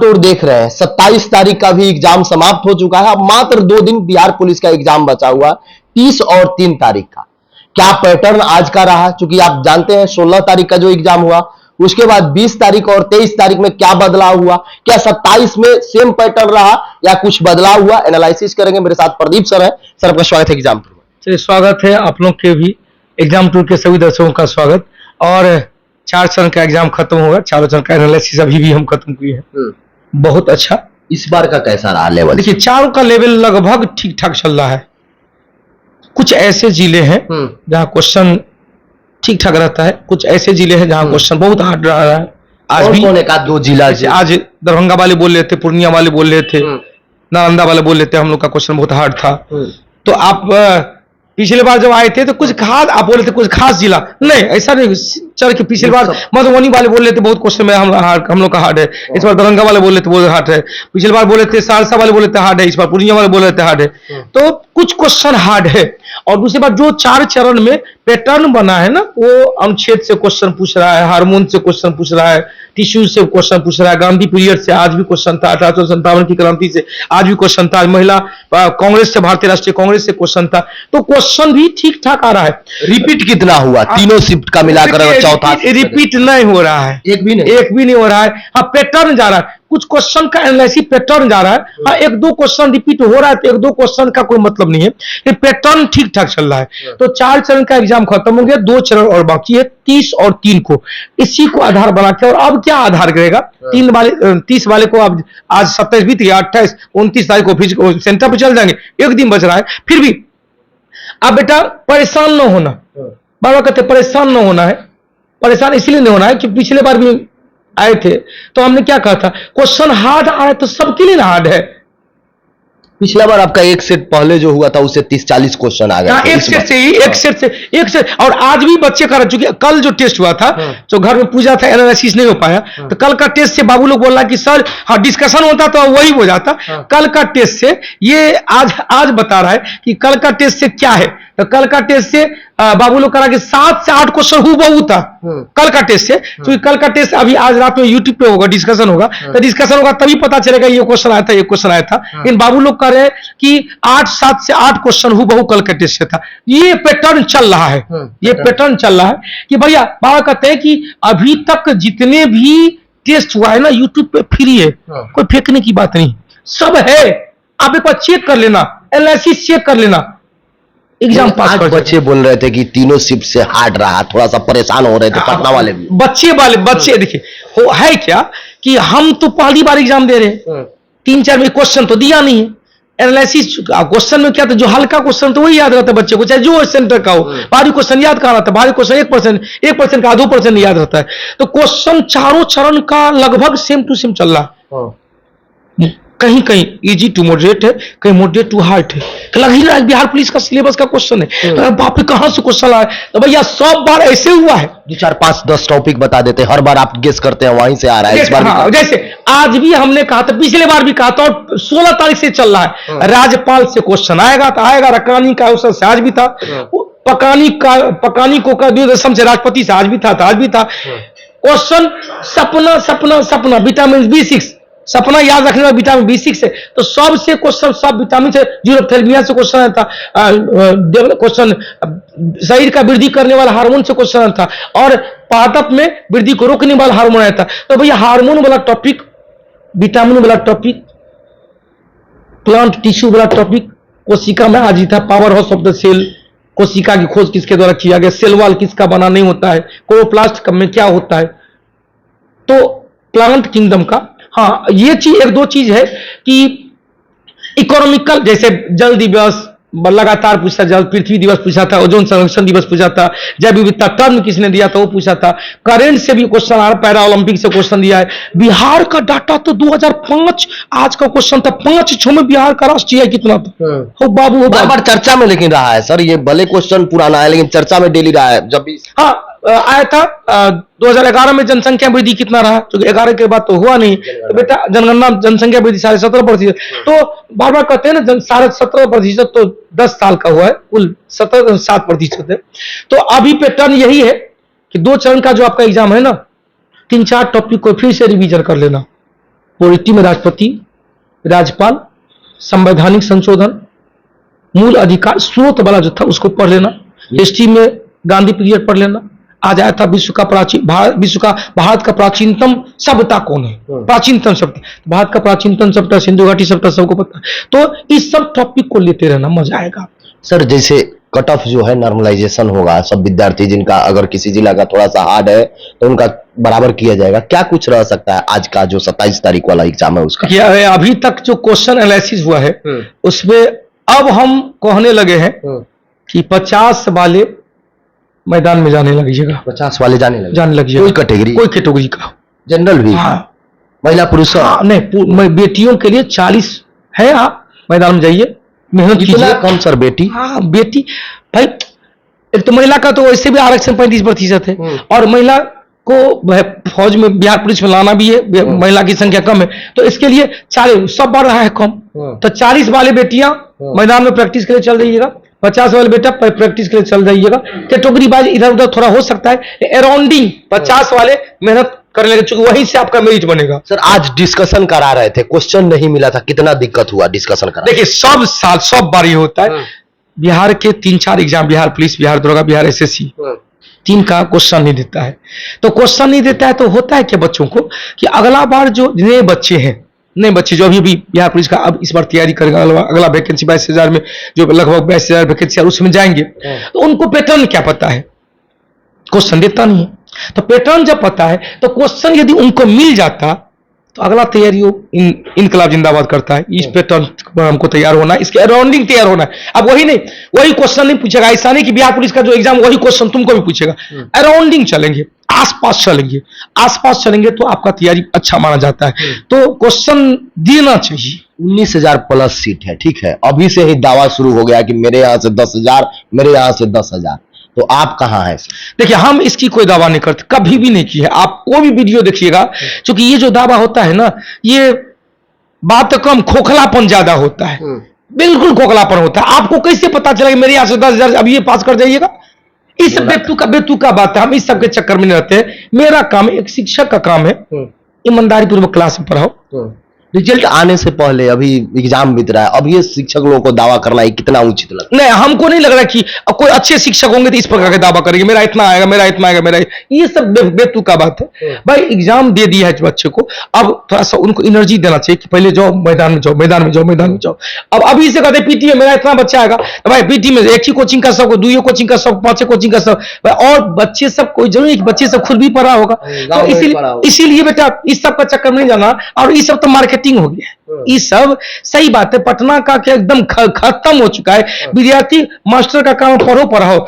Tour देख रहे हैं। 27 तारीख का भी एग्जाम समाप्त हो चुका है। अब मात्र 2 दिन बिहार पुलिस का एग्जाम बचा हुआ, 30 और 3 तारीख का। क्या पैटर्न आज का रहा, क्योंकि आप जानते हैं 16 तारीख का जो एग्जाम हुआ, उसके बाद 20 तारीख और 23 तारीख में क्या बदलाव हुआ, क्या 27 में सेम पैटर्न रहा या कुछ बदलाव हुआ, एनालिसिस करेंगे। मेरे साथ प्रदीप सर है। सर, आपका स्वागत है एग्जाम टूर में। चलिए, स्वागत है आप लोग के भी, एग्जाम टूर के सभी दर्शकों का स्वागत। और 4 चरण का एग्जाम खत्म होगा, 4 चरण का एनालिसिस अभी भी हम खत्म किए हैं। बहुत अच्छा। इस बार का कैसा रहा लेवल? देखिए, चारों का लेवल लगभग ठीक ठाक चल रहा है। कुछ ऐसे जिले हैं जहां क्वेश्चन ठीक ठाक रहता है, कुछ ऐसे जिले हैं जहां क्वेश्चन बहुत हार्ड रहा है। आज भी कौन का 2 जिला, आज दरभंगा वाले बोल रहे थे, पूर्णिया वाले बोल रहे थे, नालंदा वाले बोल रहे थे हम लोग का क्वेश्चन बहुत हार्ड था। तो आप पिछले बार जब आए थे तो कुछ खास आप बोले थे, कुछ खास जिला नहीं, ऐसा नहीं। चल के पिछली बार मधुबनी वाले बोल रहे थे बहुत क्वेश्चन में हम लोग का हार्ड है। इस बार दरभंगा वाले बोल रहे थे बहुत हार्ड है। पिछली बार बोले थे सहरसा वाले बोले थे हार्ड है, इस बार पूर्णिया वाले बोल रहे थे हार्ड है। तो कुछ क्वेश्चन हार्ड है। और दूसरी बात, जो 4 चरण में पैटर्न बना है ना, वो अनुच्छेद से क्वेश्चन पूछ रहा है, हार्मोन से क्वेश्चन पूछ रहा है, टिश्यू से क्वेश्चन पूछ रहा है, गांधी पीरियड से आज भी क्वेश्चन था, 1857 की क्रांति से आज भी क्वेश्चन था, महिला कांग्रेस से, भारतीय राष्ट्रीय कांग्रेस से क्वेश्चन था। तो क्वेश्चन भी ठीक ठाक आ रहा है। रिपीट कितना हुआ तीनों शिफ्ट का मिलाकर? चौथा रिपीट नहीं हो रहा है, एक भी नहीं हो रहा है। हाँ, पैटर्न जा रहा है। कुछ क्वेश्चन का एनालिसिस पैटर्न जा रहा है। हाँ, 1-2 क्वेश्चन रिपीट हो रहा है, तो 1-2 क्वेश्चन का कोई मतलब नहीं है, ये पैटर्न ठीक ठाक चल रहा है। तो 4 चरण का एग्जाम खत्म हो गया, 2 चरण और बाकी है, 30 और 3 को। इसी को आधार बना के, और अब क्या आधार करेगा, 30 वाले को अब आज 27 बीत गया, 28 29 तारीख को फिर सेंटर पर चल जाएंगे, 1 दिन बच रहा है। फिर भी अब बेटा परेशान न होना, बाबा कहते परेशान न होना है। परेशान इसलिए नहीं होना है कि पिछले बार भी आए थे तो हमने क्या कहा था, क्वेश्चन हार्ड आया तो सबके लिए हार्ड है। पिछला बार आपका एक सेट पहले जो हुआ था उससे 30-40 क्वेश्चन आ गए। एक सेट से। और आज भी बच्चे कर चुके। कल जो टेस्ट हुआ था, जो घर में पूजा था, एनालिसिस नहीं हो पाया, तो कल का टेस्ट से बाबू लोग बोल रहा कि सर हाँ डिस्कशन होता तो वही हो जाता। कल का टेस्ट से ये आज बता रहा है कि कल का टेस्ट से क्या है। तो कल का टेस्ट से बाबू लोग करा कि 7 से 8 क्वेश्चन हूबहू था कल का टेस्ट से। क्योंकि कल का टेस्ट अभी आज रात में यूट्यूब पे होगा, डिस्कशन होगा, तो डिस्कशन होगा तभी पता चलेगा ये क्वेश्चन आया था, ये क्वेश्चन आया था। लेकिन बाबू लोग कह रहे हैं कि 7 से 8 क्वेश्चन हूबहू कल के टेस्ट से था। ये पैटर्न चल रहा है, ये पैटर्न चल रहा है कि भैया बाबा कहते हैं कि अभी तक जितने भी टेस्ट हुआ है ना यूट्यूब पे फ्री है, कोई फेंकने की बात नहीं, सब है। आप एक बार चेक कर लेना, एनालिसिस चेक कर लेना, एग्जाम पास कर। बच्चे बोल रहे थे कि तीनों शिफ्ट से हार्ड रहा, थोड़ा सा परेशान हो रहे थे पटना वाले भी। बच्चे देखिए है क्या कि हम तो पहली बार एग्जाम दे रहे हैं, 3-4 में क्वेश्चन तो दिया नहीं है। एनालिसिस क्वेश्चन में क्या था, जो हल्का क्वेश्चन तो वही याद रहता है बच्चे को, चाहे जो सेंटर का हो। भारी क्वेश्चन याद कहाँ रहता है, भारी क्वेश्चन 1% का 2% याद रहता है। तो क्वेश्चन चारों चरण का लगभग सेम टू सेम चल रहा है। कहीं इजी टू मॉडरेट है, कहीं मॉडरेट टू हार्ड है। लग ही रहा है बिहार पुलिस का सिलेबस का क्वेश्चन है, तो बाप रे कहां से क्वेश्चन आया। तो भैया 100 बार ऐसे हुआ है। 2, 4, 5, 10 टॉपिक बता देते, हर बार आप गेस करते हैं वहीं से आ रहा है। इस बार हाँ, जैसे आज भी हमने कहा था, पिछले बार भी कहा था, और 16 तारीख से चल रहा है। राज्यपाल से क्वेश्चन आएगा तो आएगा, रकानी का क्वेश्चन से आज भी था, पकानी को का दूरदर्शन से राष्ट्रपति से आज भी था, आज भी था क्वेश्चन। सपना विटामिन B6 सपना याद रखने वाला विटामिन B6 है। तो सबसे क्वेश्चन, सब विटामिन से, यूरोथेल्मिया से क्वेश्चन आया था, क्वेश्चन शरीर का वृद्धि करने वाला हार्मोन से क्वेश्चन आया था, और पादप में वृद्धि को रोकने वाला हार्मोन आया था। तो भैया हार्मोन वाला टॉपिक, विटामिन वाला टॉपिक, प्लांट टिश्यू वाला टॉपिक, कोशिका में आज ही था, power house of the cell, कोशिका की खोज किसके द्वारा किया गया, सेल वॉल किसका बना नहीं होता है, क्लोरोप्लास्ट में क्या होता है। तो प्लांट किंगडम का, हाँ ये चीज 1-2 चीज है कि इकोनॉमिकल, जैसे जल दिवस लगातार पूछा, जल पृथ्वी दिवस पूछा था, ओजोन संरक्षण दिवस पूछा था, जैव विविधता टर्म किसने दिया था वो पूछा था, करेंट से भी क्वेश्चन आ रहा, पैरा ओलंपिक से क्वेश्चन दिया है। बिहार का डाटा तो 2005 आज का क्वेश्चन था, 5-6 में बिहार का राष्ट्रीय कितना था। हो बाबू बार चर्चा में लेकिन रहा है सर, ये भले क्वेश्चन पुराना है लेकिन चर्चा में डेली रहा है। जब भी हाँ आया था 2011 में जनसंख्या वृद्धि कितना रहा, क्योंकि 11 के बाद तो हुआ नहीं। तो बेटा जनगणना जनसंख्या वृद्धि 17.5%, तो बार बार कहते हैं ना 17.5%, तो 10 साल का हुआ है, कुल 7% है। तो अभी पैटर्न यही है कि 2 चरण का जो आपका एग्जाम है ना, 3-4 टॉपिक को फिर से रिवीजन कर लेना, पॉलिटी में राष्ट्रपति, राज्यपाल, संवैधानिक संशोधन, मूल अधिकार, स्रोत वाला जो था उसको पढ़ लेना, हिस्ट्री में गांधी पीरियड पढ़ लेना, आज आया था विश्व का भारत का प्राचीनतम सभ्यता कौन है, प्राचीनतम सभ्यता, भारत का प्राचीनतम सभ्यता सिंधु घाटी सभ्यता सबको पता है। तो इस सब टॉपिक को लेते रहना, मजा आएगा। सर जैसे कट ऑफ जो है नॉर्मलाइजेशन होगा, सब विद्यार्थी जिनका अगर किसी जिला का थोड़ा सा हार्ड है तो उनका बराबर किया जाएगा, क्या कुछ रह सकता है आज का जो 27 तारीख वाला एग्जाम है उसका? क्या है, अभी तक जो क्वेश्चन एनालिसिस हुआ है उसमें अब हम कहने लगे हैं कि 50 वाले मैदान में जाने लगिएगा, 50 वाले जाने लगिएगा, कोई कैटेगरी का, जनरल भी, हाँ, महिला पुरुष, हाँ, नहीं, बेटियों के लिए 40 है, आप मैदान में जाइए, मेहनत कीजिए। कम सर बेटी? हाँ बेटी भाई, एक तो महिला का तो वैसे भी आरक्षण 35% है, और महिला को फौज में, बिहार पुलिस में लाना भी है, महिला की संख्या कम है, तो इसके लिए 40 सब बढ़ रहा है कम, तो 40 वाले बेटियां मैदान में प्रैक्टिस के लिए चल जाइएगा, 50 वाले बेटा प्रैक्टिस के लिए चल जाइएगा। कैटेगरी वाइज इधर उधर थोड़ा हो सकता है, अराउंडिंग 50 वाले मेहनत कर लेंगे, चूंकि वहीं से आपका मेरिट बनेगा। सर आज डिस्कशन करा रहे थे, क्वेश्चन नहीं मिला था, कितना दिक्कत हुआ डिस्कशन करा? देखिए सब साल सब बार ये होता है, बिहार के 3-4 एग्जाम, बिहार पुलिस, बिहार दरोगा, बिहार एसएससी, 3 का क्वेश्चन नहीं देता है। तो क्वेश्चन नहीं देता है तो होता है कि बच्चों को कि अगला बार जो नए बच्चे हैं, नए बच्चे जो अभी बिहार पुलिस का अब इस बार तैयारी करेगा, अगला वैकेंसी 22,000 में जो लगभग 22,000 वैकेंसी है उसमें जाएंगे, तो उनको पैटर्न क्या पता है, क्वेश्चन देता नहीं है। तो पैटर्न जब पता है तो क्वेश्चन यदि उनको मिल जाता तो अगला तैयारी इनकलाब जिंदाबाद करता है, इस पैटर्न पर हमको तैयार होना है, इसके अराउंडिंग तैयार होना है। अब वही नहीं, वही क्वेश्चन नहीं पूछेगा, ऐसा नहीं कि बिहार पुलिस का जो एग्जाम वही क्वेश्चन तुमको भी पूछेगा, अराउंडिंग चलेंगे, आसपास चलेंगे तो आपका तैयारी अच्छा माना जाता है। तो क्वेश्चन देना चाहिए। 19,000 प्लस सीट है, ठीक है, अभी से ही दावा शुरू हो गया कि मेरे यहाँ से 10,000, मेरे यहाँ से 10,000, तो आप कहां हैं? देखिए हम इसकी कोई दावा नहीं करते, कभी भी नहीं की है, आप कोई भी वीडियो देखिएगा, क्योंकि ये जो दावा होता है ना, ये बात कम, खोखलापन ज्यादा होता है, बिल्कुल खोखलापन होता है। आपको कैसे पता चलेगा मेरे यहाँ से 10,000 अब ये पास कर जाइएगा? इस बेतु का बात है, हम इस सब के चक्कर में नहीं रहते। मेरा काम, एक शिक्षक का काम है, ईमानदारी पूर्वक क्लास में पढ़ाओ। रिजल्ट आने से पहले अभी एग्जाम बीत रहा है, अब ये शिक्षक लोगों को दावा करना कितना उचित लगता है? नहीं, हमको नहीं लग रहा कि कोई अच्छे शिक्षक होंगे तो इस प्रकार का दावा करेंगे, मेरा इतना आएगा, मेरा इतना आएगा, मेरा, ये सब बेतुका बात है। भाई एग्जाम दे दिया है बच्चे को, अब थोड़ा सा उनको एनर्जी देना चाहिए कि पहले जाओ मैदान में जाओ, मैदान में जाओ, मैदान में जाओ। अब अभी से कहते पीटी में मेरा इतना बच्चा आएगा, तो भाई पीटी में एक ही कोचिंग का सब, 2 कोचिंग का सब, 5 कोचिंग का सब, और बच्चे सब, कोई जरूरी कि बच्चे सब खुद भी पढ़ा होगा, तो इसीलिए बेटा इस सब का चक्कर में नहीं जाना। और ये सब तो मार्केटिंग हो गया है, ये सब सही बात है। पटना का क्या एकदम खत्म हो चुका है, विद्यार्थी मास्टर का काम पढ़ाओ,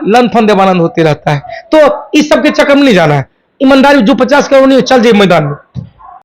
लन फन देवानंद होते रहता है। तो इस सब के चक्कर में नहीं जाना है, ईमानदारी जो 50 करोड़ नहीं चल जाए मैदान में।